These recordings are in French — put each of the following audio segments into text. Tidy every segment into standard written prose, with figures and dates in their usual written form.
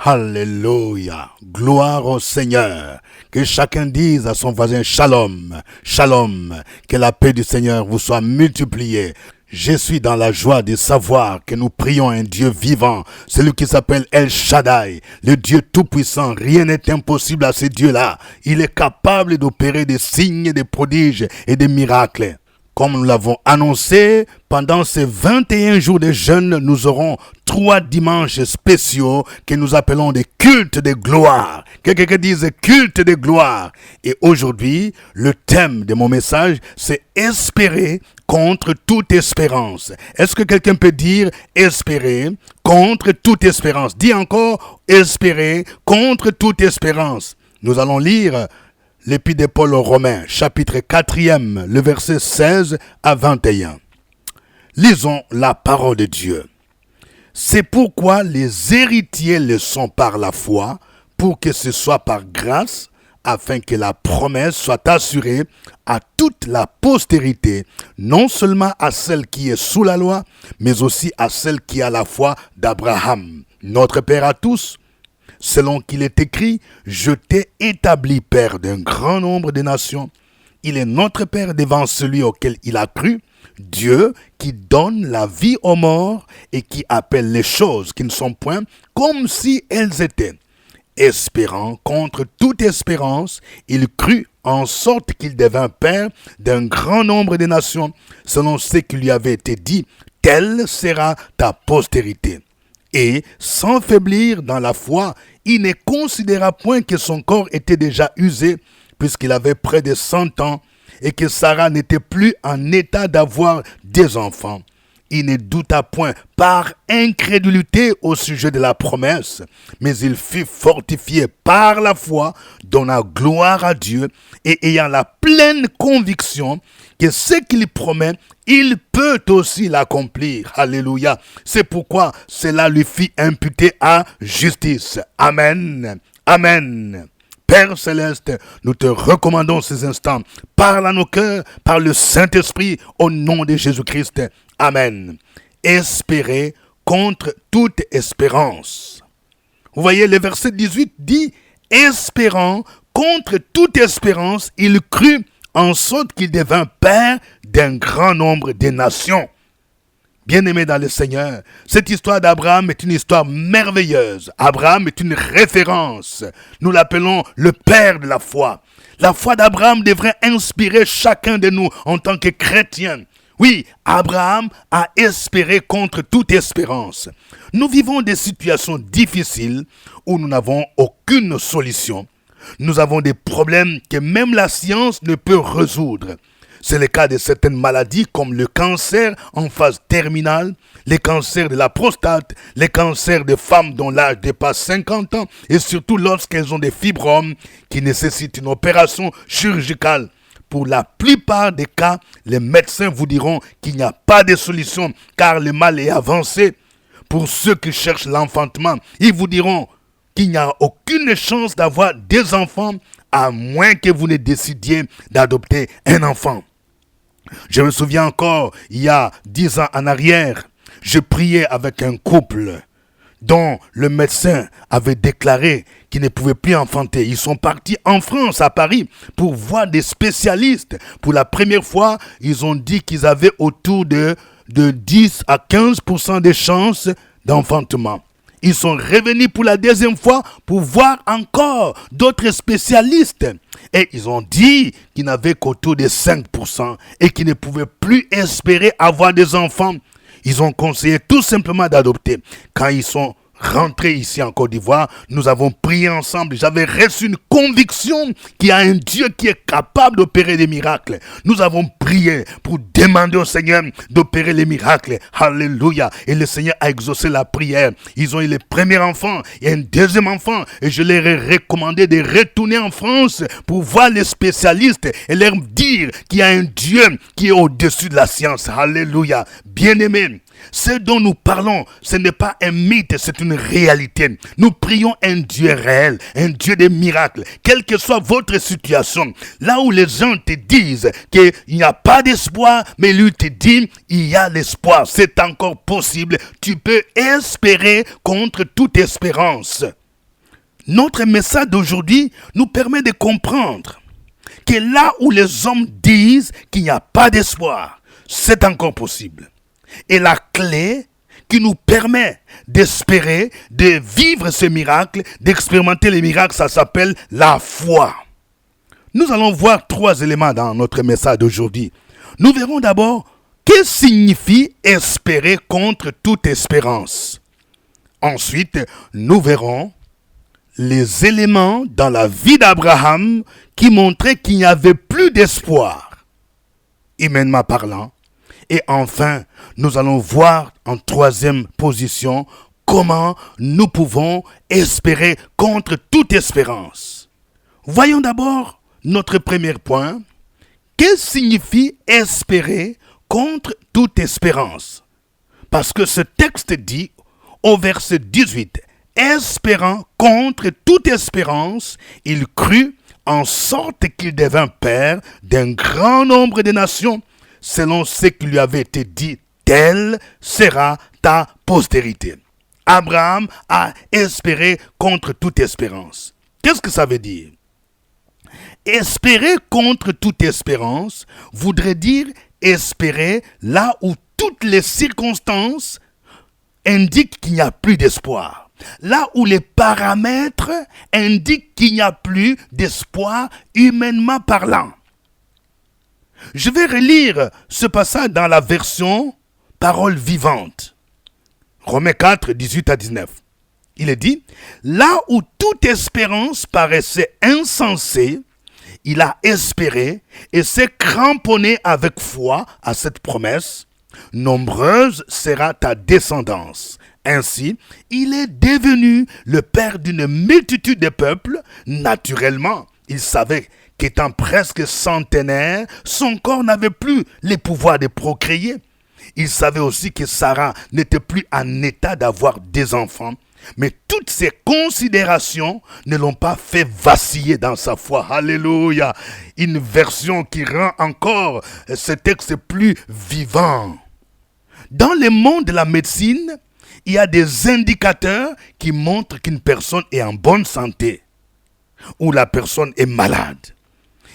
Alléluia. Gloire au Seigneur. Que chacun dise à son voisin Shalom. Shalom. Que la paix du Seigneur vous soit multipliée. Je suis dans la joie de savoir que nous prions un Dieu vivant, celui qui s'appelle El Shaddai, le Dieu tout-puissant. Rien n'est impossible à ce Dieu-là. Il est capable d'opérer des signes, des prodiges et des miracles. Comme nous l'avons annoncé, pendant ces 21 jours de jeûne, nous aurons 3 dimanches spéciaux que nous appelons des cultes de gloire. Quelqu'un dise culte de gloire. Et aujourd'hui, le thème de mon message, c'est espérer contre toute espérance. Est-ce que quelqu'un peut dire espérer contre toute espérance? Dis encore espérer contre toute espérance. Nous allons lire l'Épître de Paul aux Romains, chapitre 4e, le verset 16 à 21. Lisons la parole de Dieu. C'est pourquoi les héritiers le sont par la foi, pour que ce soit par grâce, afin que la promesse soit assurée à toute la postérité, non seulement à celle qui est sous la loi, mais aussi à celle qui a la foi d'Abraham, notre Père à tous. Selon qu'il est écrit, je t'ai établi père d'un grand nombre de nations. Il est notre Père devant celui auquel il a cru, Dieu qui donne la vie aux morts et qui appelle les choses qui ne sont point comme si elles étaient. Espérant contre toute espérance, il crut en sorte qu'il devint père d'un grand nombre de nations, selon ce qui lui avait été dit, telle sera ta postérité. Et, sans faiblir dans la foi, il ne considéra point que son corps était déjà usé, puisqu'il avait près de 100 ans, et que Sarah n'était plus en état d'avoir des enfants. Il ne douta point par incrédulité au sujet de la promesse, mais il fut fortifié par la foi, donna gloire à Dieu, et ayant la pleine conviction que ce qu'il promet, il peut aussi l'accomplir. Alléluia. C'est pourquoi cela lui fit imputer à justice. Amen. Amen. Père Céleste, nous te recommandons ces instants. Parle à nos cœurs par le Saint-Esprit au nom de Jésus-Christ. Amen. Espérer contre toute espérance. Vous voyez, le verset 18 dit, espérant contre toute espérance, il crut en sorte qu'il devint père d'un grand nombre de nations. Bien-aimés dans le Seigneur, cette histoire d'Abraham est une histoire merveilleuse. Abraham est une référence. Nous l'appelons le père de la foi. La foi d'Abraham devrait inspirer chacun de nous en tant que chrétiens. Oui, Abraham a espéré contre toute espérance. Nous vivons des situations difficiles où nous n'avons aucune solution. Nous avons des problèmes que même la science ne peut résoudre. C'est le cas de certaines maladies comme le cancer en phase terminale, les cancers de la prostate, les cancers de femmes dont l'âge dépasse 50 ans et surtout lorsqu'elles ont des fibromes qui nécessitent une opération chirurgicale. Pour la plupart des cas, les médecins vous diront qu'il n'y a pas de solution car le mal est avancé. Pour ceux qui cherchent l'enfantement, ils vous diront qu'il n'y a aucune chance d'avoir des enfants à moins que vous ne décidiez d'adopter un enfant. Je me souviens encore, il y a 10 ans en arrière, je priais avec un couple dont le médecin avait déclaré qu'ils ne pouvaient plus enfanter. Ils sont partis en France, à Paris, pour voir des spécialistes. Pour la première fois, ils ont dit qu'ils avaient autour de 10 à 15% de chances d'enfantement. Ils sont revenus pour la deuxième fois pour voir encore d'autres spécialistes. Et ils ont dit qu'ils n'avaient qu'autour de 5% et qu'ils ne pouvaient plus espérer avoir des enfants. Ils ont conseillé tout simplement d'adopter. Quand ils sont rentrés ici en Côte d'Ivoire, nous avons prié ensemble. J'avais reçu une conviction qu'il y a un Dieu qui est capable d'opérer des miracles. Nous avons prié pour demander au Seigneur d'opérer les miracles. Alléluia. Et le Seigneur a exaucé la prière. Ils ont eu le premier enfant et un deuxième enfant. Et je leur ai recommandé de retourner en France pour voir les spécialistes et leur dire qu'il y a un Dieu qui est au-dessus de la science. Alléluia. Bien-aimés, ce dont nous parlons, ce n'est pas un mythe, c'est une réalité. Nous prions un Dieu réel, un Dieu des miracles, quelle que soit votre situation. Là où les gens te disent qu'il n'y a pas d'espoir, mais lui te dit, il y a l'espoir, c'est encore possible. Tu peux espérer contre toute espérance. Notre message d'aujourd'hui nous permet de comprendre que là où les hommes disent qu'il n'y a pas d'espoir, c'est encore possible. Et la clé qui nous permet d'espérer, de vivre ce miracle, d'expérimenter les miracles, ça s'appelle la foi. Nous allons voir 3 éléments dans notre message d'aujourd'hui. Nous verrons d'abord que signifie espérer contre toute espérance. Ensuite, nous verrons les éléments dans la vie d'Abraham qui montraient qu'il n'y avait plus d'espoir, humainement parlant. Et enfin, nous allons voir en 3e position comment nous pouvons espérer contre toute espérance. Voyons d'abord notre premier point. Que signifie espérer contre toute espérance? Parce que ce texte dit au verset 18, « Espérant contre toute espérance, il crut en sorte qu'il devint père d'un grand nombre de nations, selon ce qui lui avait été dit, telle sera ta postérité. » Abraham a espéré contre toute espérance. Qu'est-ce que ça veut dire? Espérer contre toute espérance voudrait dire espérer là où toutes les circonstances indiquent qu'il n'y a plus d'espoir. Là où les paramètres indiquent qu'il n'y a plus d'espoir humainement parlant. Je vais relire ce passage dans la version Parole vivante. Romains 4, 18 à 19. Il est dit, « Là où toute espérance paraissait insensée, il a espéré et s'est cramponné avec foi à cette promesse. Nombreuse sera ta descendance. Ainsi, il est devenu le père d'une multitude de peuples. Naturellement, il savait qu'étant presque centenaire, son corps n'avait plus les pouvoirs de procréer. Il savait aussi que Sarah n'était plus en état d'avoir des enfants. Mais toutes ces considérations ne l'ont pas fait vaciller dans sa foi. Alléluia. Une version qui rend encore ce texte plus vivant. Dans le monde de la médecine, il y a des indicateurs qui montrent qu'une personne est en bonne santé ou la personne est malade.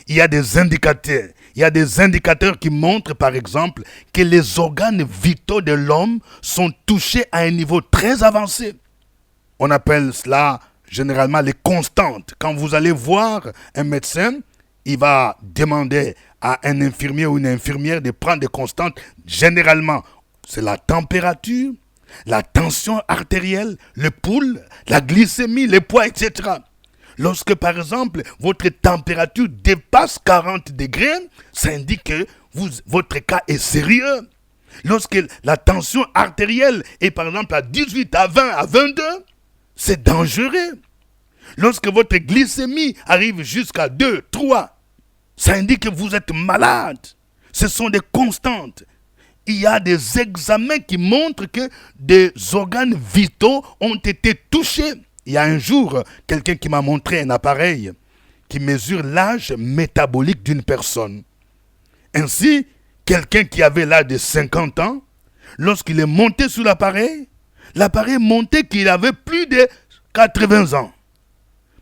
Il y a des indicateurs qui montrent, par exemple, que les organes vitaux de l'homme sont touchés à un niveau très avancé. On appelle cela généralement les constantes. Quand vous allez voir un médecin, il va demander à un infirmier ou une infirmière de prendre des constantes. Généralement, c'est la température, la tension artérielle, le pouls, la glycémie, le poids, etc. Lorsque, par exemple, votre température dépasse 40 degrés, ça indique que votre cas est sérieux. Lorsque la tension artérielle est, par exemple, à 18, à 20, à 22, c'est dangereux. Lorsque votre glycémie arrive jusqu'à 2, 3, ça indique que vous êtes malade. Ce sont des constantes. Il y a des examens qui montrent que des organes vitaux ont été touchés. Il y a un jour, quelqu'un qui m'a montré un appareil qui mesure l'âge métabolique d'une personne. Ainsi, quelqu'un qui avait l'âge de 50 ans, lorsqu'il est monté sur l'appareil montrait qu'il avait plus de 80 ans.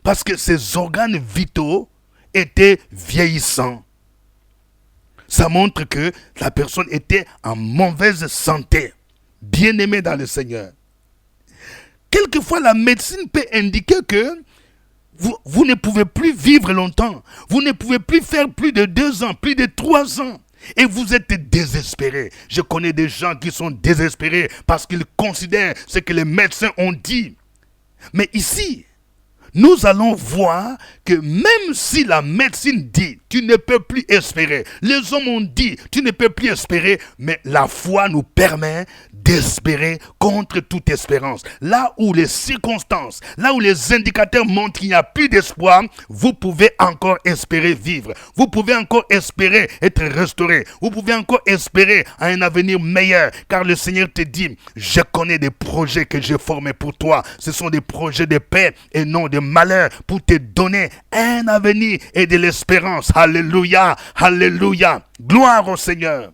Parce que ses organes vitaux étaient vieillissants. Ça montre que la personne était en mauvaise santé, bien aimée dans le Seigneur. Quelquefois, la médecine peut indiquer que vous ne pouvez plus vivre longtemps. Vous ne pouvez plus faire plus de 2 ans, plus de 3 ans. Et vous êtes désespéré. Je connais des gens qui sont désespérés parce qu'ils considèrent ce que les médecins ont dit. Mais ici, nous allons voir que même si la médecine dit, tu ne peux plus espérer. Les hommes ont dit, tu ne peux plus espérer. Mais la foi nous permet d'espérer contre toute espérance. Là où les circonstances, là où les indicateurs montrent qu'il n'y a plus d'espoir, vous pouvez encore espérer vivre. Vous pouvez encore espérer être restauré. Vous pouvez encore espérer à un avenir meilleur. Car le Seigneur te dit, je connais des projets que j'ai formés pour toi. Ce sont des projets de paix et non de malheur pour te donner un avenir et de l'espérance. Alléluia, alléluia. Gloire au Seigneur.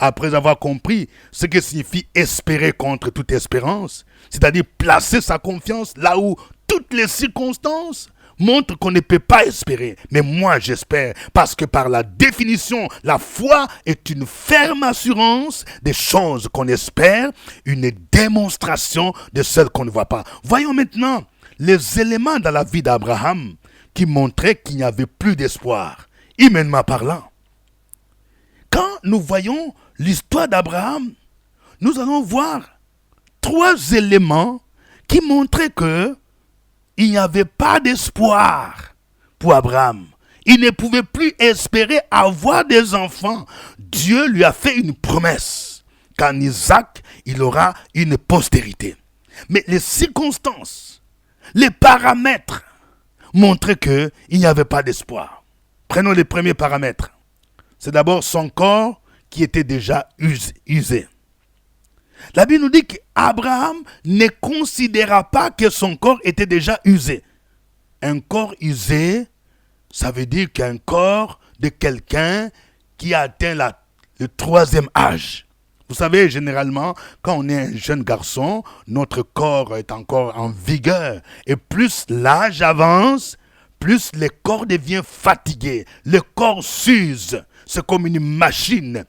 Après avoir compris ce que signifie espérer contre toute espérance, c'est-à-dire placer sa confiance là où toutes les circonstances montrent qu'on ne peut pas espérer. Mais moi, j'espère, parce que par la définition, la foi est une ferme assurance des choses qu'on espère, une démonstration de celles qu'on ne voit pas. Voyons maintenant les éléments dans la vie d'Abraham qui montraient qu'il n'y avait plus d'espoir, humainement parlant. Quand nous voyons l'histoire d'Abraham, nous allons voir 3 éléments qui montraient que il n'y avait pas d'espoir pour Abraham. Il ne pouvait plus espérer avoir des enfants. Dieu lui a fait une promesse qu'en Isaac, il aura une postérité. Mais les circonstances, les paramètres montraient qu'il n'y avait pas d'espoir. Prenons les premiers paramètres. C'est d'abord son corps qui était déjà usé. La Bible nous dit qu'Abraham ne considéra pas que son corps était déjà usé. Un corps usé, ça veut dire qu'un corps de quelqu'un qui a atteint le 3e âge. Vous savez, généralement, quand on est un jeune garçon, notre corps est encore en vigueur. Et plus l'âge avance, plus le corps devient fatigué. Le corps s'use. C'est comme une machine.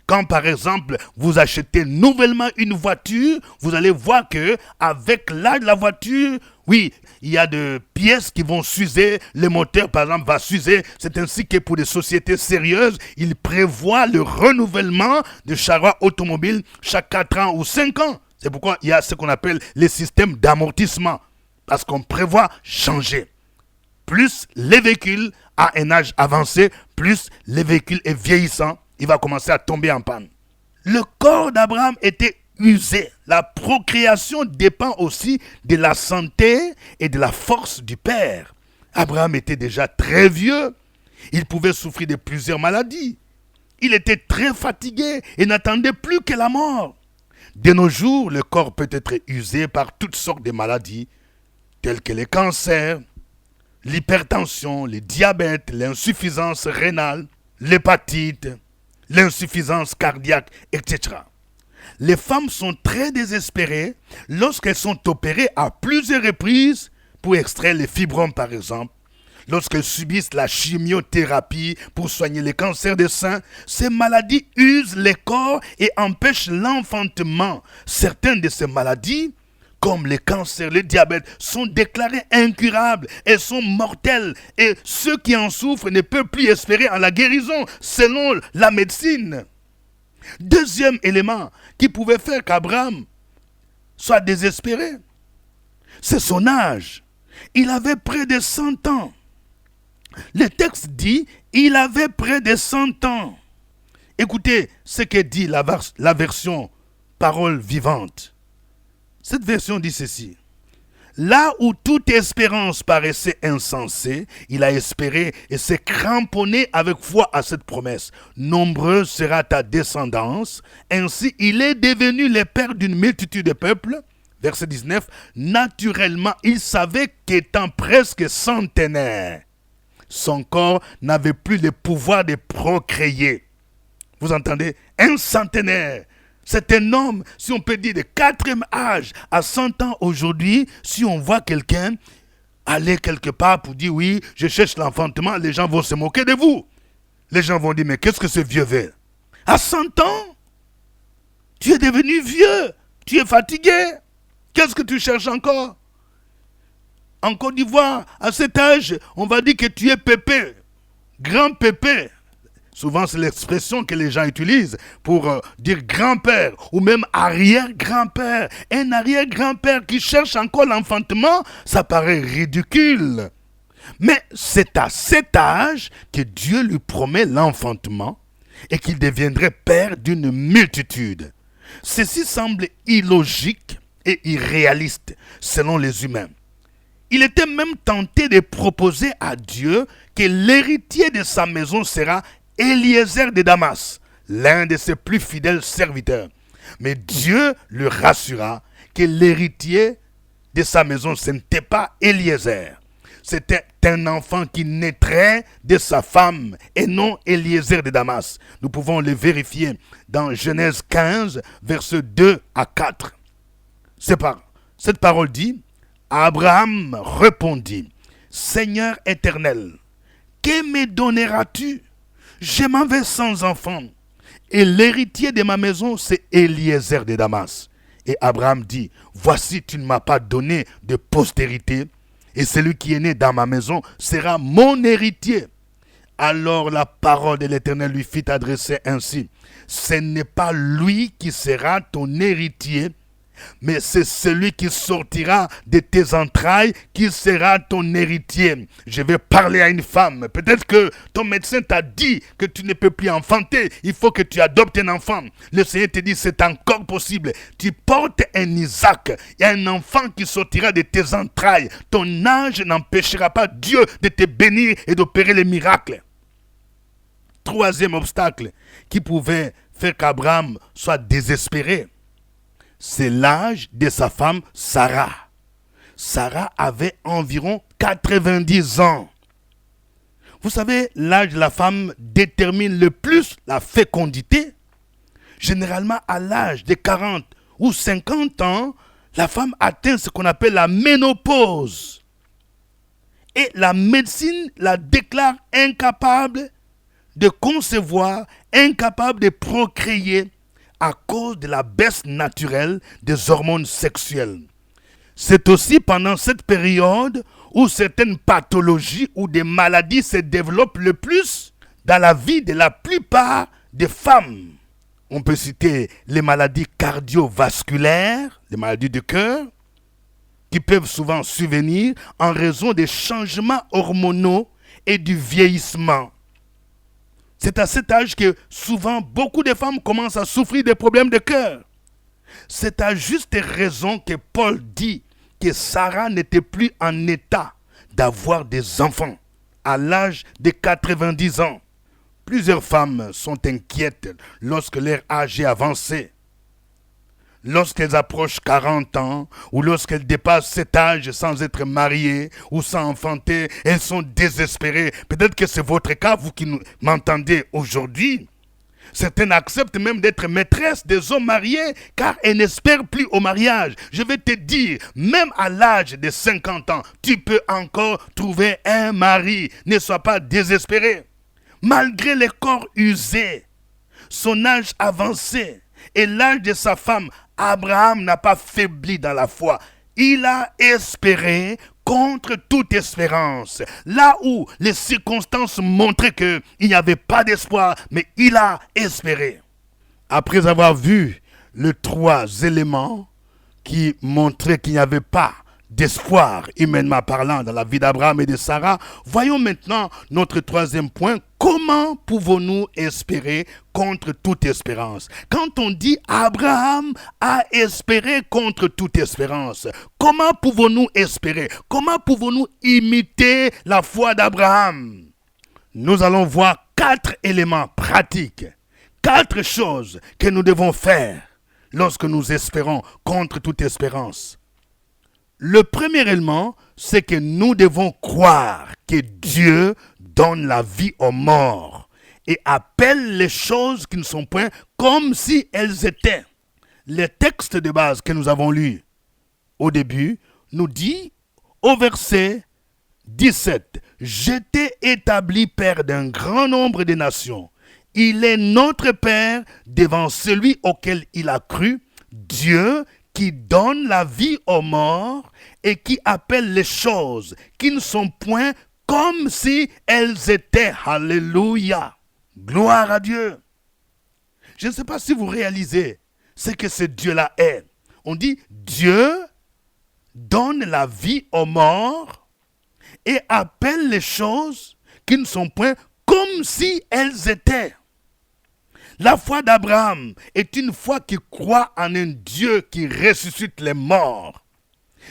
Quand par exemple, vous achetez nouvellement une voiture, vous allez voir que avec l'âge de la voiture, oui, il y a des pièces qui vont s'user, le moteur par exemple va s'user. C'est ainsi que pour des sociétés sérieuses, ils prévoient le renouvellement de charroi automobile chaque 4 ans ou 5 ans. C'est pourquoi il y a ce qu'on appelle les systèmes d'amortissement, parce qu'on prévoit changer. Plus les véhicules à un âge avancé, plus les véhicules est vieillissant, il va commencer à tomber en panne. Le corps d'Abraham était usé. La procréation dépend aussi de la santé et de la force du père. Abraham était déjà très vieux. Il pouvait souffrir de plusieurs maladies. Il était très fatigué et n'attendait plus que la mort. De nos jours, le corps peut être usé par toutes sortes de maladies, telles que les cancers, l'hypertension, le diabète, l'insuffisance rénale, l'hépatite, l'insuffisance cardiaque, etc. Les femmes sont très désespérées lorsqu'elles sont opérées à plusieurs reprises pour extraire les fibromes par exemple. Lorsqu'elles subissent la chimiothérapie pour soigner les cancers des seins, ces maladies usent les corps et empêchent l'enfantement. Certaines de ces maladies, comme les cancers, le diabète, sont déclarées incurables et sont mortelles. Et ceux qui en souffrent ne peuvent plus espérer en la guérison, selon la médecine. Deuxième élément qui pouvait faire qu'Abraham soit désespéré, c'est son âge. Il avait près de 100 ans. Le texte dit, il avait près de 100 ans. Écoutez ce que dit la version parole vivante. Cette version dit ceci. Là où toute espérance paraissait insensée, il a espéré et s'est cramponné avec foi à cette promesse. Nombreuse sera ta descendance. Ainsi, il est devenu le père d'une multitude de peuples. Verset 19. Naturellement, il savait qu'étant presque centenaire, son corps n'avait plus le pouvoir de procréer. Vous entendez? Un centenaire. C'est un homme, si on peut dire, de 4e âge à 100 ans aujourd'hui. Si on voit quelqu'un aller quelque part pour dire oui, je cherche l'enfantement, les gens vont se moquer de vous. Les gens vont dire, mais qu'est-ce que ce vieux veut? À 100 ans, tu es devenu vieux, tu es fatigué. Qu'est-ce que tu cherches encore? En Côte d'Ivoire, à cet âge, on va dire que tu es pépé, grand pépé. Souvent, c'est l'expression que les gens utilisent pour dire grand-père ou même arrière-grand-père. Un arrière-grand-père qui cherche encore l'enfantement, ça paraît ridicule. Mais c'est à cet âge que Dieu lui promet l'enfantement et qu'il deviendrait père d'une multitude. Ceci semble illogique et irréaliste selon les humains. Il était même tenté de proposer à Dieu que l'héritier de sa maison sera Eliezer de Damas, l'un de ses plus fidèles serviteurs. Mais Dieu le rassura que l'héritier de sa maison, ce n'était pas Eliezer. C'était un enfant qui naîtrait de sa femme et non Eliezer de Damas. Nous pouvons le vérifier dans Genèse 15, versets 2 à 4. Cette parole dit, Abraham répondit, Seigneur éternel, que me donneras-tu? Je m'en vais sans enfant. Et l'héritier de ma maison, c'est Eliezer de Damas. Et Abraham dit, voici, tu ne m'as pas donné de postérité, et celui qui est né dans ma maison sera mon héritier. Alors la parole de l'Éternel lui fit adresser ainsi, ce n'est pas lui qui sera ton héritier, mais c'est celui qui sortira de tes entrailles qui sera ton héritier. Je vais parler à une femme. Peut-être que ton médecin t'a dit que tu ne peux plus enfanter. Il faut que tu adoptes un enfant. Le Seigneur te dit, c'est encore possible. Tu portes un Isaac. Il y a un enfant qui sortira de tes entrailles. Ton âge n'empêchera pas Dieu de te bénir et d'opérer les miracles. Troisième obstacle qui pouvait faire qu'Abraham soit désespéré, c'est l'âge de sa femme Sarah. Sarah avait environ 90 ans. Vous savez, l'âge de la femme détermine le plus la fécondité. Généralement, à l'âge de 40 ou 50 ans, la femme atteint ce qu'on appelle la ménopause. Et la médecine la déclare incapable de concevoir, incapable de procréer, à cause de la baisse naturelle des hormones sexuelles. C'est aussi pendant cette période où certaines pathologies ou des maladies se développent le plus dans la vie de la plupart des femmes. On peut citer les maladies cardiovasculaires, les maladies du cœur, qui peuvent souvent survenir en raison des changements hormonaux et du vieillissement. C'est à cet âge que souvent beaucoup de femmes commencent à souffrir des problèmes de cœur. C'est à juste raison que Paul dit que Sarah n'était plus en état d'avoir des enfants à l'âge de 90 ans. Plusieurs femmes sont inquiètes lorsque leur âge est avancé. Lorsqu'elles approchent 40 ans ou lorsqu'elles dépassent cet âge sans être mariées ou sans enfanter, elles sont désespérées. Peut-être que c'est votre cas, vous qui m'entendez aujourd'hui. Certaines acceptent même d'être maîtresses des hommes mariés car elles n'espèrent plus au mariage. Je vais te dire, même à l'âge de 50 ans, tu peux encore trouver un mari. Ne sois pas désespéré. Malgré les corps usés, son âge avancé et l'âge de sa femme, Abraham n'a pas faibli dans la foi. Il a espéré contre toute espérance. Là où les circonstances montraient qu'il n'y avait pas d'espoir, mais il a espéré. Après avoir vu les trois éléments qui montraient qu'il n'y avait pas d'espoir, humainement parlant, dans la vie d'Abraham et de Sarah, voyons maintenant notre troisième point. Comment pouvons-nous espérer contre toute espérance? Quand on dit Abraham a espéré contre toute espérance, comment pouvons-nous espérer? Comment pouvons-nous imiter la foi d'Abraham? Nous allons voir 4 éléments pratiques, 4 choses que nous devons faire lorsque nous espérons contre toute espérance. Le premier élément, c'est que nous devons croire que Dieu donne la vie aux morts et appelle les choses qui ne sont point comme si elles étaient. Le texte de base que nous avons lu au début nous dit au verset 17, « Je t'ai établi père d'un grand nombre de nations. Il est notre Père devant celui auquel il a cru, Dieu qui donne la vie aux morts et qui appelle les choses qui ne sont point comme si elles étaient. » Alléluia. Gloire à Dieu. Je ne sais pas si vous réalisez ce que ce Dieu-là est. On dit Dieu donne la vie aux morts et appelle les choses qui ne sont point comme si elles étaient. La foi d'Abraham est une foi qui croit en un Dieu qui ressuscite les morts.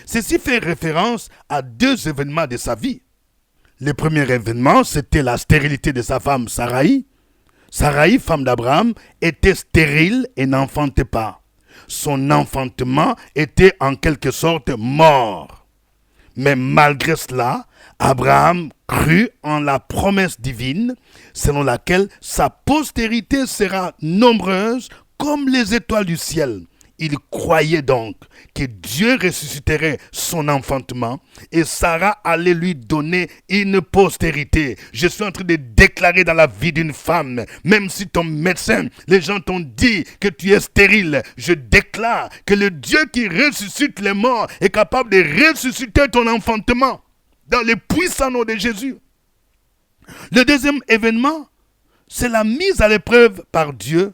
Ceci fait référence à 2 événements de sa vie. Le premier événement, c'était la stérilité de sa femme Saraï. Saraï, femme d'Abraham, était stérile et n'enfantait pas. Son enfantement était en quelque sorte mort. Mais malgré cela, Abraham crut en la promesse divine selon laquelle sa postérité sera nombreuse comme les étoiles du ciel. Il croyait donc que Dieu ressusciterait son enfantement et Sarah allait lui donner une postérité. Je suis en train de déclarer dans la vie d'une femme, même si ton médecin, les gens t'ont dit que tu es stérile, je déclare que le Dieu qui ressuscite les morts est capable de ressusciter ton enfantement dans le puissant nom de Jésus. Le deuxième événement, c'est la mise à l'épreuve par Dieu,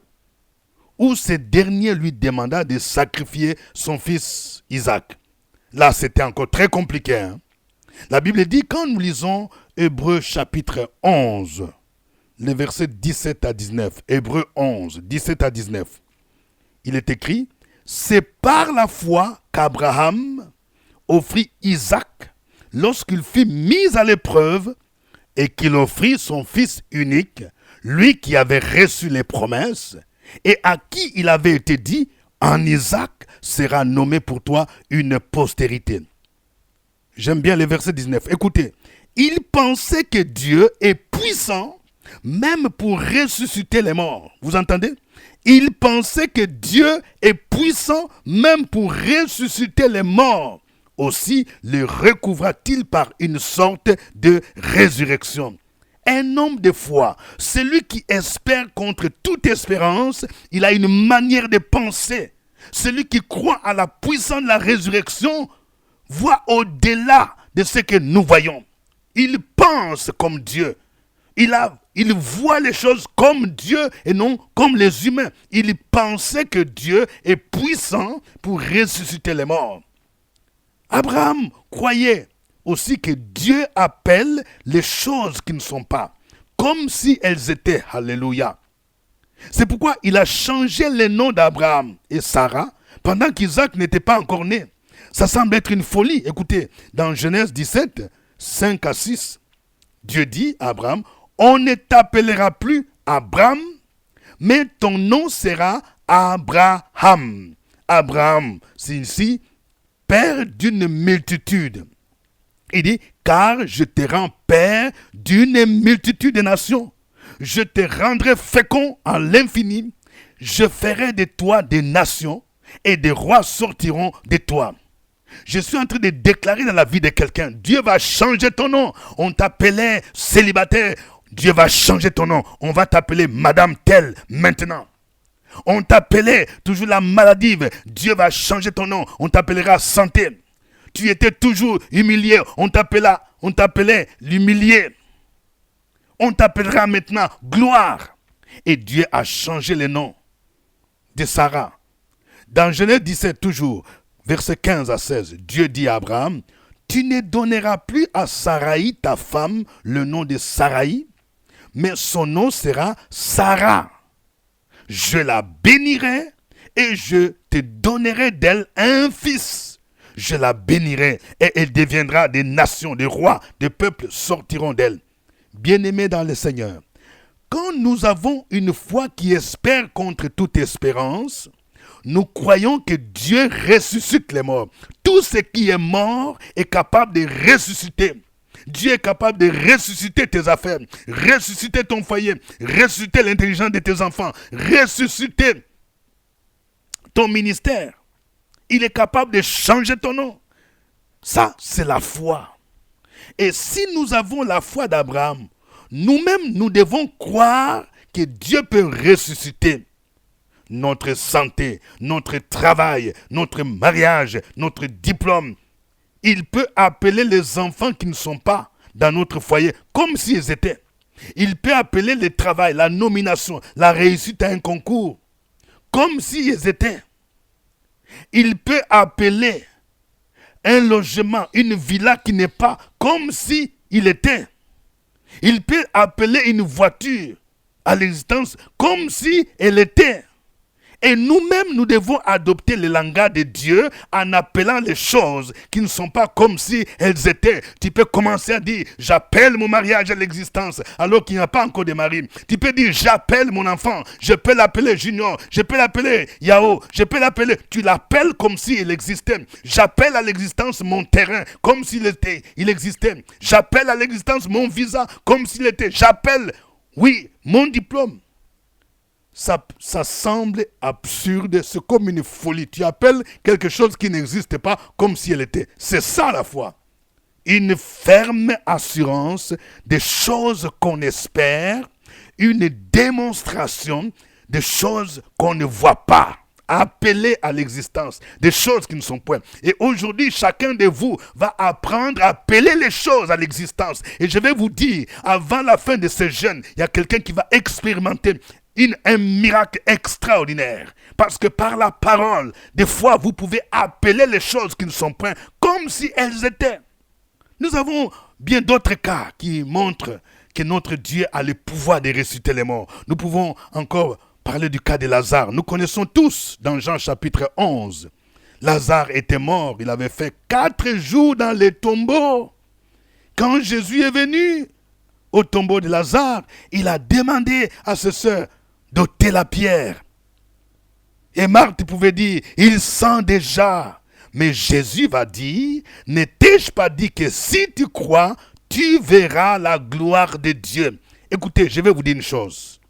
où ce dernier lui demanda de sacrifier son fils Isaac. Là, c'était encore très compliqué. La Bible dit, quand nous lisons Hébreux chapitre 11, les versets 17 à 19, Hébreux 11, 17 à 19, il est écrit, « C'est par la foi qu'Abraham offrit Isaac lorsqu'il fut mis à l'épreuve et qu'il offrit son fils unique, lui qui avait reçu les promesses, et à qui il avait été dit, en Isaac sera nommé pour toi une postérité. » J'aime bien le verset 19. Écoutez, il pensait que Dieu est puissant même pour ressusciter les morts. Vous entendez? Il pensait que Dieu est puissant même pour ressusciter les morts. Aussi le recouvra-t-il par une sorte de résurrection. Un homme de foi, celui qui espère contre toute espérance, il a une manière de penser. Celui qui croit à la puissance de la résurrection voit au-delà de ce que nous voyons. Il pense comme Dieu. Il voit les choses comme Dieu et non comme les humains. Il pensait que Dieu est puissant pour ressusciter les morts. Abraham croyait aussi que Dieu appelle les choses qui ne sont pas, comme si elles étaient. Alléluia. C'est pourquoi il a changé les noms d'Abraham et Sarah pendant qu'Isaac n'était pas encore né. Ça semble être une folie. Écoutez, dans Genèse 17, 5 à 6, Dieu dit à Abraham, « On ne t'appellera plus Abraham, mais ton nom sera Abraham. » Abraham, c'est ici, père d'une multitude. Il dit, car je te rends père d'une multitude de nations. Je te rendrai fécond en l'infini. Je ferai de toi des nations et des rois sortiront de toi. Je suis en train de déclarer dans la vie de quelqu'un, Dieu va changer ton nom. On t'appelait célibataire, Dieu va changer ton nom. On va t'appeler Madame telle maintenant. On t'appelait toujours la maladive, Dieu va changer ton nom. On t'appellera santé. Tu étais toujours humilié, on t'appelait l'humilié. On t'appellera maintenant gloire. Et Dieu a changé le nom de Sarah. Dans Genèse 17 toujours, versets 15 à 16, Dieu dit à Abraham, « Tu ne donneras plus à Saraï, ta femme, le nom de Saraï, mais son nom sera Sarah. Je la bénirai et je te donnerai d'elle un fils. Je la bénirai et elle deviendra des nations, des rois, des peuples sortiront d'elle. » Bien-aimés dans le Seigneur, quand nous avons une foi qui espère contre toute espérance, nous croyons que Dieu ressuscite les morts. Tout ce qui est mort est capable de ressusciter. Dieu est capable de ressusciter tes affaires, ressusciter ton foyer, ressusciter l'intelligence de tes enfants, ressusciter ton ministère. Il est capable de changer ton nom. Ça, c'est la foi. Et si nous avons la foi d'Abraham, nous-mêmes, nous devons croire que Dieu peut ressusciter notre santé, notre travail, notre mariage, notre diplôme. Il peut appeler les enfants qui ne sont pas dans notre foyer comme s'ils étaient. Il peut appeler le travail, la nomination, la réussite à un concours comme s'ils étaient. Il peut appeler un logement, une villa qui n'est pas comme si il était. Il peut appeler une voiture à l'existence comme si elle était. Et nous-mêmes, nous devons adopter le langage de Dieu en appelant les choses qui ne sont pas comme si elles étaient. Tu peux commencer à dire, j'appelle mon mariage à l'existence alors qu'il n'y a pas encore de mari. Tu peux dire, j'appelle mon enfant, je peux l'appeler Junior, je peux l'appeler Yao, je peux l'appeler. Tu l'appelles comme s'il existait. J'appelle à l'existence mon terrain comme s'il était, il existait. J'appelle à l'existence mon visa comme s'il était. J'appelle, oui, mon diplôme. ça semble absurde, c'est comme une folie. Tu appelles quelque chose qui n'existe pas comme si elle était. C'est ça la foi. Une ferme assurance des choses qu'on espère, une démonstration des choses qu'on ne voit pas. Appeler à l'existence des choses qui ne sont point. Et aujourd'hui, chacun de vous va apprendre à appeler les choses à l'existence. Et je vais vous dire, avant la fin de ce jeûne, il y a quelqu'un qui va expérimenter un miracle extraordinaire. Parce que par la parole, des fois, vous pouvez appeler les choses qui ne sont point comme si elles étaient. Nous avons bien d'autres cas qui montrent que notre Dieu a le pouvoir de ressusciter les morts. Nous pouvons encore parler du cas de Lazare. Nous connaissons tous dans Jean chapitre 11. Lazare était mort. Il avait fait 4 jours dans les tombeaux. Quand Jésus est venu au tombeau de Lazare, il a demandé à ses sœurs d'ôter la pierre. Et Marthe pouvait dire, il sent déjà. Mais Jésus va dire, ne t'ai-je pas dit que si tu crois, tu verras la gloire de Dieu. Écoutez, je vais vous dire une chose.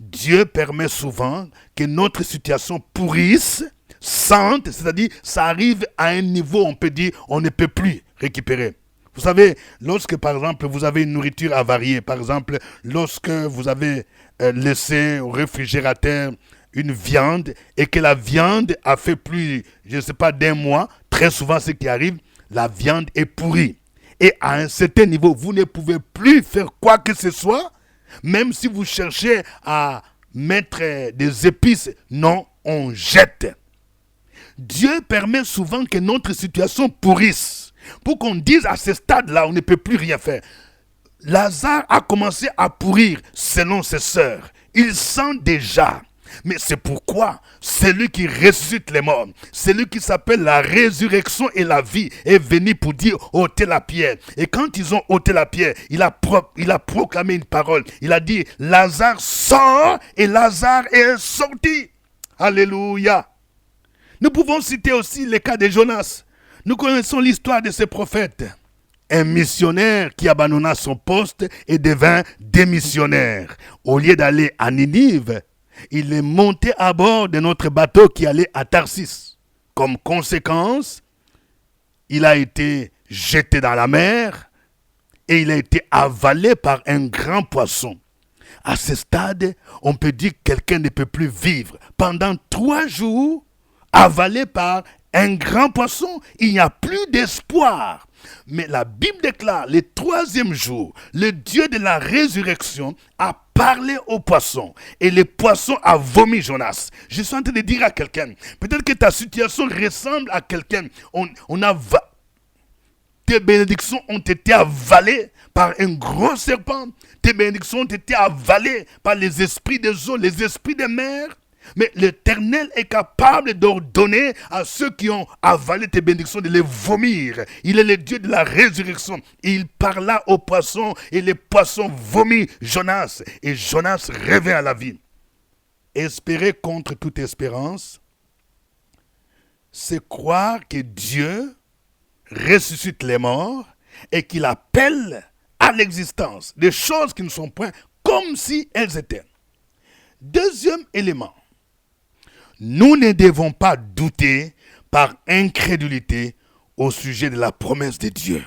Dieu permet souvent que notre situation pourrisse, sente, c'est-à-dire ça arrive à un niveau, on peut dire, on ne peut plus récupérer. Vous savez, lorsque par exemple vous avez une nourriture avariée, par exemple lorsque vous avez laissé au réfrigérateur une viande et que la viande a fait plus, je ne sais pas, d'1 mois, très souvent ce qui arrive, la viande est pourrie. Et à un certain niveau, vous ne pouvez plus faire quoi que ce soit, même si vous cherchez à mettre des épices, non, on jette. Dieu permet souvent que notre situation pourrisse, pour qu'on dise à ce stade-là, on ne peut plus rien faire. Lazare a commencé à pourrir selon ses sœurs. Il sent déjà. Mais c'est pourquoi celui qui ressuscite les morts, celui qui s'appelle la résurrection et la vie, est venu pour dire ôtez la pierre. Et quand ils ont ôté la pierre, il a proclamé une parole. Il a dit Lazare sort et Lazare est sorti. Alléluia. Nous pouvons citer aussi le cas de Jonas. Nous connaissons l'histoire de ce prophète. Un missionnaire qui abandonna son poste et devint démissionnaire. Au lieu d'aller à Ninive, il est monté à bord de notre bateau qui allait à Tarsis. Comme conséquence, il a été jeté dans la mer et il a été avalé par un grand poisson. À ce stade, on peut dire que quelqu'un ne peut plus vivre. Pendant 3 jours, avalé par un grand poisson, il n'y a plus d'espoir. Mais la Bible déclare, le 3e jour, le Dieu de la résurrection a parlé au poisson. Et le poisson a vomi Jonas. Je suis en train de dire à quelqu'un, peut-être que ta situation ressemble à quelqu'un. Tes bénédictions ont été avalées par un gros serpent. Tes bénédictions ont été avalées par les esprits des eaux, les esprits des mers. Mais l'Éternel est capable d'ordonner à ceux qui ont avalé tes bénédictions de les vomir. Il est le Dieu de la résurrection. Il parla au poisson et les poissons vomit Jonas. Et Jonas revint à la vie. Espérer contre toute espérance, c'est croire que Dieu ressuscite les morts et qu'il appelle à l'existence des choses qui ne sont point comme si elles étaient. Deuxième élément. Nous ne devons pas douter par incrédulité au sujet de la promesse de Dieu.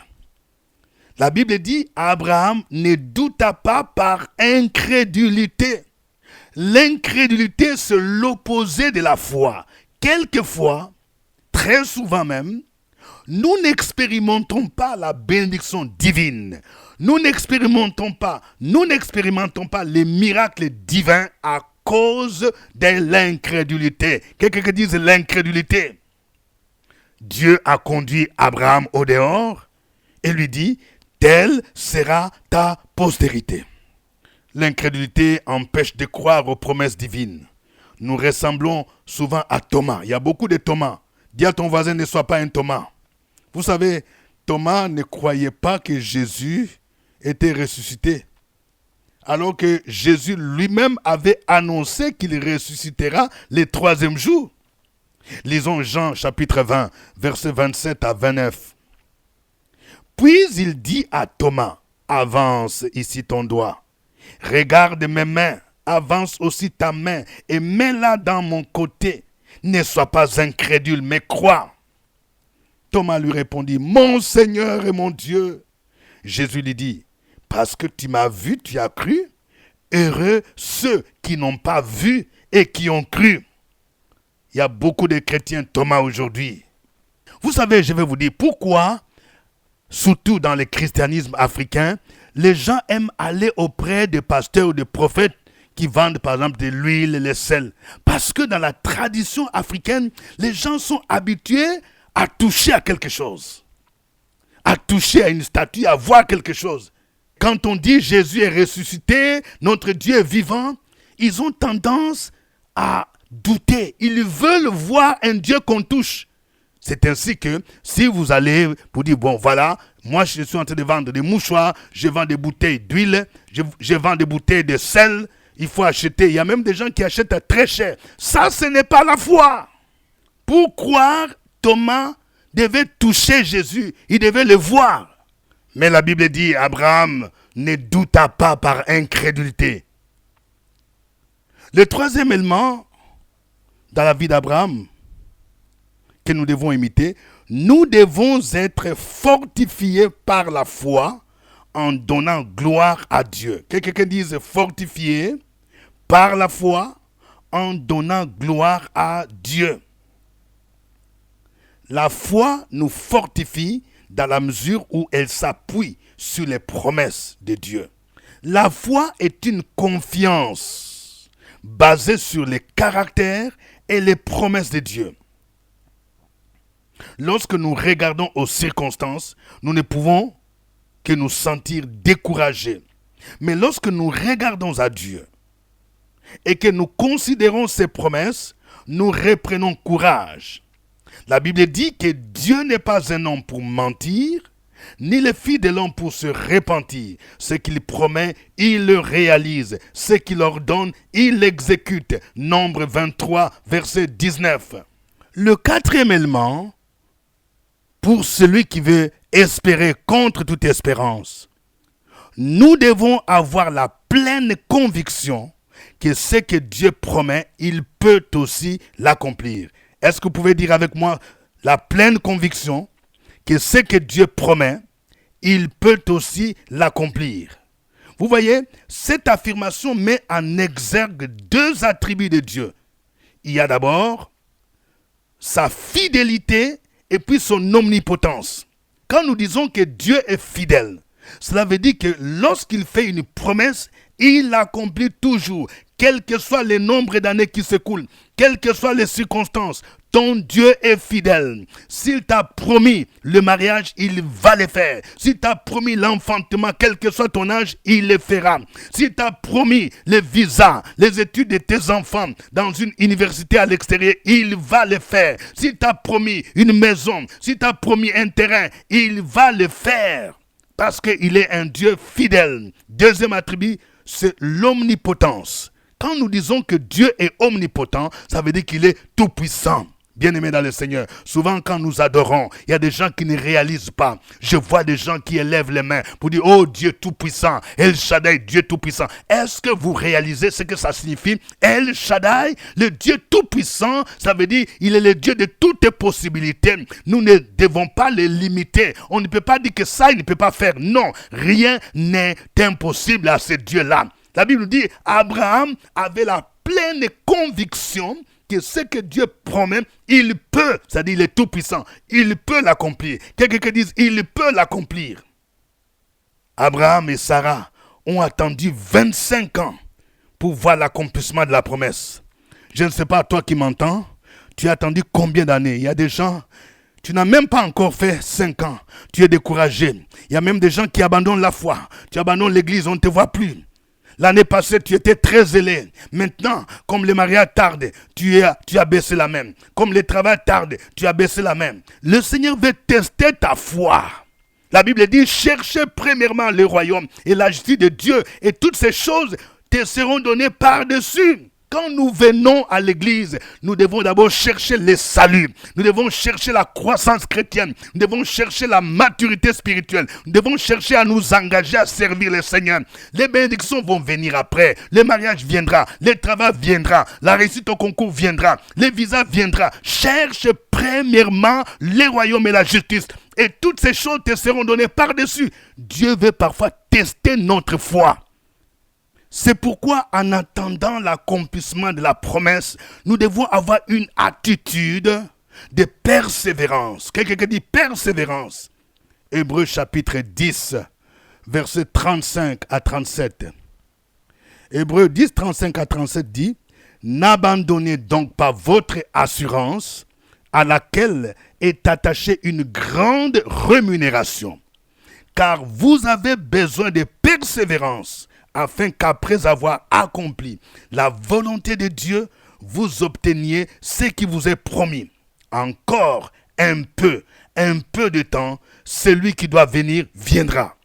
La Bible dit, Abraham ne douta pas par incrédulité. L'incrédulité, c'est l'opposé de la foi. Quelquefois, très souvent même, nous n'expérimentons pas la bénédiction divine. Nous n'expérimentons pas les miracles divins à cause de l'incrédulité. Quelqu'un dise l'incrédulité. Dieu a conduit Abraham au dehors et lui dit, telle sera ta postérité. L'incrédulité empêche de croire aux promesses divines. Nous ressemblons souvent à Thomas. Il y a beaucoup de Thomas. Dis à ton voisin, ne sois pas un Thomas. Vous savez, Thomas ne croyait pas que Jésus était ressuscité. Alors que Jésus lui-même avait annoncé qu'il ressuscitera le 3e jour. Lisons Jean chapitre 20, versets 27 à 29. Puis il dit à Thomas, avance ici ton doigt, regarde mes mains avance aussi ta main et mets-la dans mon côté. Ne sois pas incrédule, mais crois. Thomas lui répondit, mon Seigneur et mon Dieu. Jésus lui dit, parce que tu m'as vu, tu as cru. Heureux ceux qui n'ont pas vu et qui ont cru. Il y a beaucoup de chrétiens Thomas aujourd'hui. Vous savez, je vais vous dire pourquoi, surtout dans le christianisme africain, les gens aiment aller auprès des pasteurs ou des prophètes qui vendent par exemple de l'huile, les sels. Parce que dans la tradition africaine, les gens sont habitués à toucher à quelque chose. À toucher à une statue, à voir quelque chose. Quand on dit Jésus est ressuscité, notre Dieu est vivant, ils ont tendance à douter. Ils veulent voir un Dieu qu'on touche. C'est ainsi que si vous allez vous dire, bon voilà, moi je suis en train de vendre des mouchoirs, je vends des bouteilles d'huile, je vends des bouteilles de sel, il faut acheter. Il y a même des gens qui achètent à très cher. Ça, ce n'est pas la foi. Pour croire, Thomas devait toucher Jésus, il devait le voir. Mais la Bible dit, Abraham ne douta pas par incrédulité. Le troisième élément dans la vie d'Abraham que nous devons imiter, nous devons être fortifiés par la foi en donnant gloire à Dieu. Que quelqu'un dise fortifiés par la foi en donnant gloire à Dieu. La foi nous fortifie dans la mesure où elle s'appuie sur les promesses de Dieu. La foi est une confiance basée sur les caractères et les promesses de Dieu. Lorsque nous regardons aux circonstances, nous ne pouvons que nous sentir découragés. Mais lorsque nous regardons à Dieu et que nous considérons ses promesses, nous reprenons courage. La Bible dit que Dieu n'est pas un homme pour mentir, ni le fils de l'homme pour se repentir. Ce qu'il promet, il le réalise. Ce qu'il ordonne, il l'exécute. Nombre 23, verset 19. Le quatrième élément, pour celui qui veut espérer contre toute espérance, nous devons avoir la pleine conviction que ce que Dieu promet, il peut aussi l'accomplir. Est-ce que vous pouvez dire avec moi la pleine conviction que ce que Dieu promet, il peut aussi l'accomplir? Vous voyez, cette affirmation met en exergue deux attributs de Dieu. Il y a d'abord sa fidélité et puis son omnipotence. Quand nous disons que Dieu est fidèle, cela veut dire que lorsqu'il fait une promesse, il l'accomplit toujours, quel que soit le nombre d'années qui s'écoulent, quelles que soient les circonstances. Ton Dieu est fidèle. S'il t'a promis le mariage, il va le faire. S'il t'a promis l'enfantement, quel que soit ton âge, il le fera. S'il t'a promis le visa, les études de tes enfants dans une université à l'extérieur, il va le faire. S'il t'a promis une maison, s'il t'a promis un terrain, il va le faire. Parce qu'il est un Dieu fidèle. Deuxième attribut, c'est l'omnipotence. Quand nous disons que Dieu est omnipotent, ça veut dire qu'il est tout-puissant. Bien-aimés dans le Seigneur, souvent quand nous adorons, il y a des gens qui ne réalisent pas. Je vois des gens qui élèvent les mains pour dire « Oh Dieu tout-puissant, El Shaddai, Dieu tout-puissant ». Est-ce que vous réalisez ce que ça signifie? El Shaddai, le Dieu tout-puissant, ça veut dire il est le Dieu de toutes possibilités. Nous ne devons pas les limiter. On ne peut pas dire que ça, il ne peut pas faire. Non, rien n'est impossible à ce Dieu-là. La Bible dit Abraham avait la pleine conviction que ce que Dieu promet, il peut, c'est-à-dire il est tout puissant, il peut l'accomplir. Quelqu'un dise, il peut l'accomplir. Abraham et Sarah ont attendu 25 ans pour voir l'accomplissement de la promesse. Je ne sais pas, toi qui m'entends, tu as attendu combien d'années? Il y a des gens, tu n'as même pas encore fait 5 ans, tu es découragé. Il y a même des gens qui abandonnent la foi, tu abandonnes l'église, on ne te voit plus. L'année passée, tu étais très zélé. Maintenant, comme le mariage tarde, tu as baissé la main. Comme le travail tarde, tu as baissé la main. Le Seigneur veut tester ta foi. La Bible dit, cherchez premièrement le royaume et la justice de Dieu et toutes ces choses te seront données par-dessus. quand nous venons à l'église, nous devons d'abord chercher le salut. Nous devons chercher la croissance chrétienne. Nous devons chercher la maturité spirituelle. Nous devons chercher à nous engager à servir le Seigneur. Les bénédictions vont venir après. Le mariage viendra. Le travail viendra. La réussite au concours viendra. Le visa viendra. Cherche premièrement le royaume et la justice. Et toutes ces choses te seront données par-dessus. Dieu veut parfois tester notre foi. C'est pourquoi, en attendant l'accomplissement de la promesse, nous devons avoir une attitude de persévérance. Quelqu'un dit persévérance. Hébreux chapitre 10, versets 35 à 37. Hébreux 10, 35 à 37 dit « N'abandonnez donc pas votre assurance à laquelle est attachée une grande rémunération, car vous avez besoin de persévérance, afin qu'après avoir accompli la volonté de Dieu, vous obteniez ce qui vous est promis. Encore un peu de temps, celui qui doit venir viendra.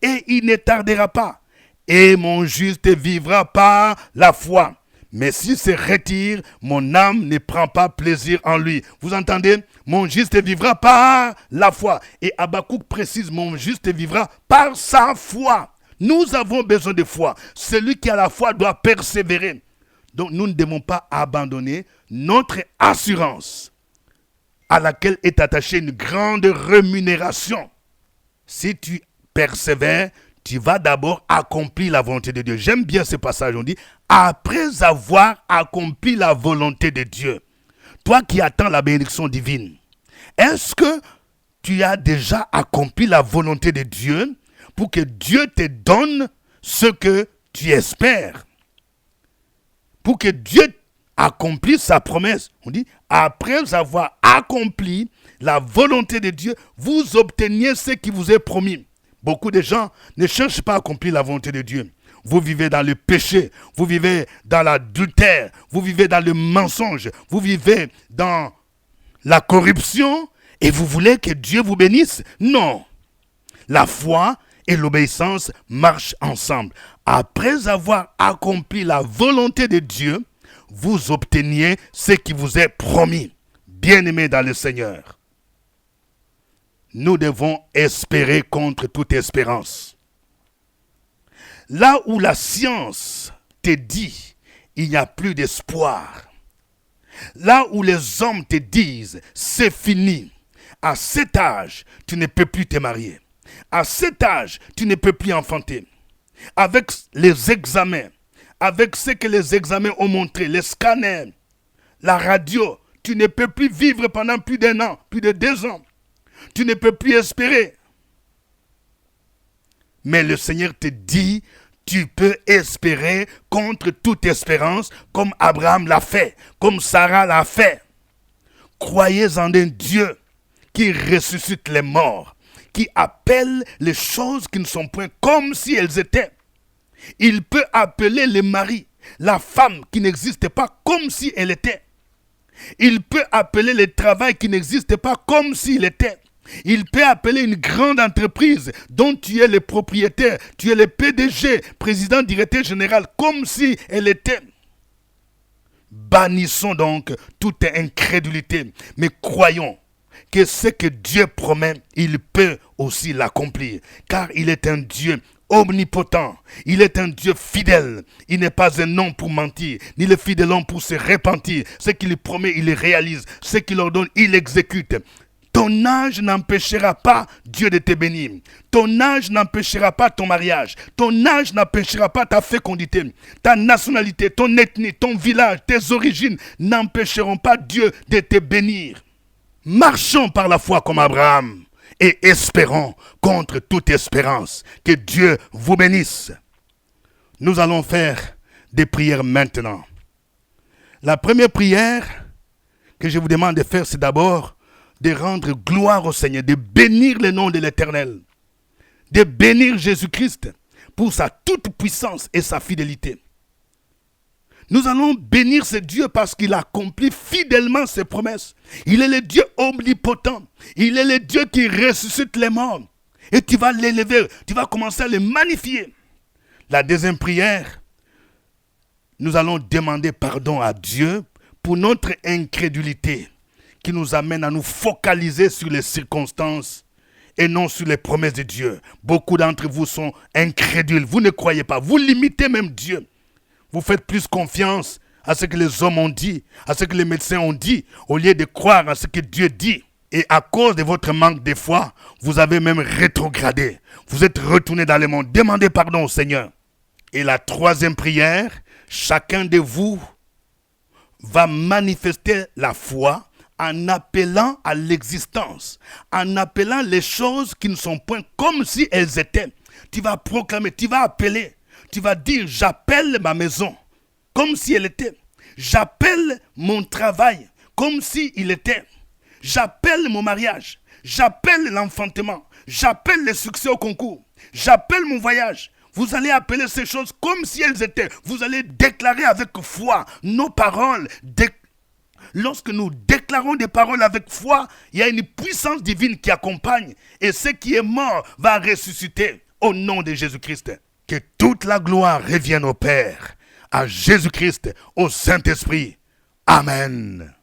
Et il ne tardera pas. Et mon juste vivra par la foi. Mais s'il se retire, mon âme ne prend pas plaisir en lui. Vous entendez? Mon juste vivra par la foi. Et Habakkuk précise, mon juste vivra par sa foi. Nous avons besoin de foi. Celui qui a la foi doit persévérer. Donc nous ne devons pas abandonner notre assurance à laquelle est attachée une grande rémunération. Si tu persévères, tu vas d'abord accomplir la volonté de Dieu. J'aime bien ce passage, on dit, après avoir accompli la volonté de Dieu. Toi qui attends la bénédiction divine, est-ce que tu as déjà accompli la volonté de Dieu pour que Dieu te donne ce que tu espères? Pour que Dieu accomplisse sa promesse. On dit, après avoir accompli la volonté de Dieu, vous obteniez ce qui vous est promis. Beaucoup de gens ne cherchent pas à accomplir la volonté de Dieu. Vous vivez dans le péché, vous vivez dans l'adultère, vous vivez dans le mensonge, vous vivez dans la corruption et vous voulez que Dieu vous bénisse? Non. La foi et l'obéissance marchent ensemble. Après avoir accompli la volonté de Dieu, vous obteniez ce qui vous est promis. Bien-aimés dans le Seigneur, nous devons espérer contre toute espérance. Là où la science te dit il n'y a plus d'espoir, là où les hommes te disent c'est fini, à cet âge tu ne peux plus te marier, à cet âge tu ne peux plus enfanter, avec les examens, avec ce que les examens ont montré, les scanners, la radio, tu ne peux plus vivre pendant plus d'un an, plus de 2 ans. Tu ne peux plus espérer. Mais le Seigneur te dit, tu peux espérer contre toute espérance, comme Abraham l'a fait, comme Sarah l'a fait. Croyez en un Dieu qui ressuscite les morts, qui appelle les choses qui ne sont point comme si elles étaient. Il peut appeler le mari, la femme qui n'existe pas comme si elle était. Il peut appeler le travail qui n'existe pas comme s'il était. Il peut appeler une grande entreprise dont tu es le propriétaire, tu es le PDG, président, directeur général, comme si elle était. Bannissons donc toute incrédulité, mais croyons que ce que Dieu promet, il peut aussi l'accomplir, car il est un Dieu omnipotent, il est un Dieu fidèle, il n'est pas un homme pour mentir, ni le fils de l'homme pour se repentir. Ce qu'il promet, il le réalise, ce qu'il ordonne, il l'exécute. Ton âge n'empêchera pas Dieu de te bénir. Ton âge n'empêchera pas ton mariage. Ton âge n'empêchera pas ta fécondité. Ta nationalité, ton ethnie, ton village, tes origines n'empêcheront pas Dieu de te bénir. Marchons par la foi comme Abraham et espérons contre toute espérance. Que Dieu vous bénisse. Nous allons faire des prières maintenant. La première prière que je vous demande de faire, c'est d'abord de rendre gloire au Seigneur, de bénir le nom de l'Éternel, de bénir Jésus-Christ pour sa toute puissance et sa fidélité. Nous allons bénir ce Dieu parce qu'il accomplit fidèlement ses promesses. Il est le Dieu omnipotent. Il est le Dieu qui ressuscite les morts. Et tu vas l'élever, tu vas commencer à le magnifier. La deuxième prière, nous allons demander pardon à Dieu pour notre incrédulité qui nous amène à nous focaliser sur les circonstances et non sur les promesses de Dieu. Beaucoup d'entre vous sont incrédules, vous ne croyez pas, vous limitez même Dieu. Vous faites plus confiance à ce que les hommes ont dit, à ce que les médecins ont dit, au lieu de croire à ce que Dieu dit. Et à cause de votre manque de foi, vous avez même rétrogradé. Vous êtes retourné dans le monde. Demandez pardon au Seigneur. Et la troisième prière, chacun de vous va manifester la foi en appelant à l'existence, en appelant les choses qui ne sont point comme si elles étaient. Tu vas proclamer, tu vas appeler, tu vas dire j'appelle ma maison comme si elle était. J'appelle mon travail comme si il était. J'appelle mon mariage, j'appelle l'enfantement, j'appelle le succès au concours, j'appelle mon voyage. Vous allez appeler ces choses comme si elles étaient. Vous allez déclarer avec foi nos paroles. Lorsque nous déclarons des paroles avec foi, il y a une puissance divine qui accompagne. Et ce qui est mort va ressusciter au nom de Jésus-Christ. Que toute la gloire revienne au Père, à Jésus-Christ, au Saint-Esprit. Amen.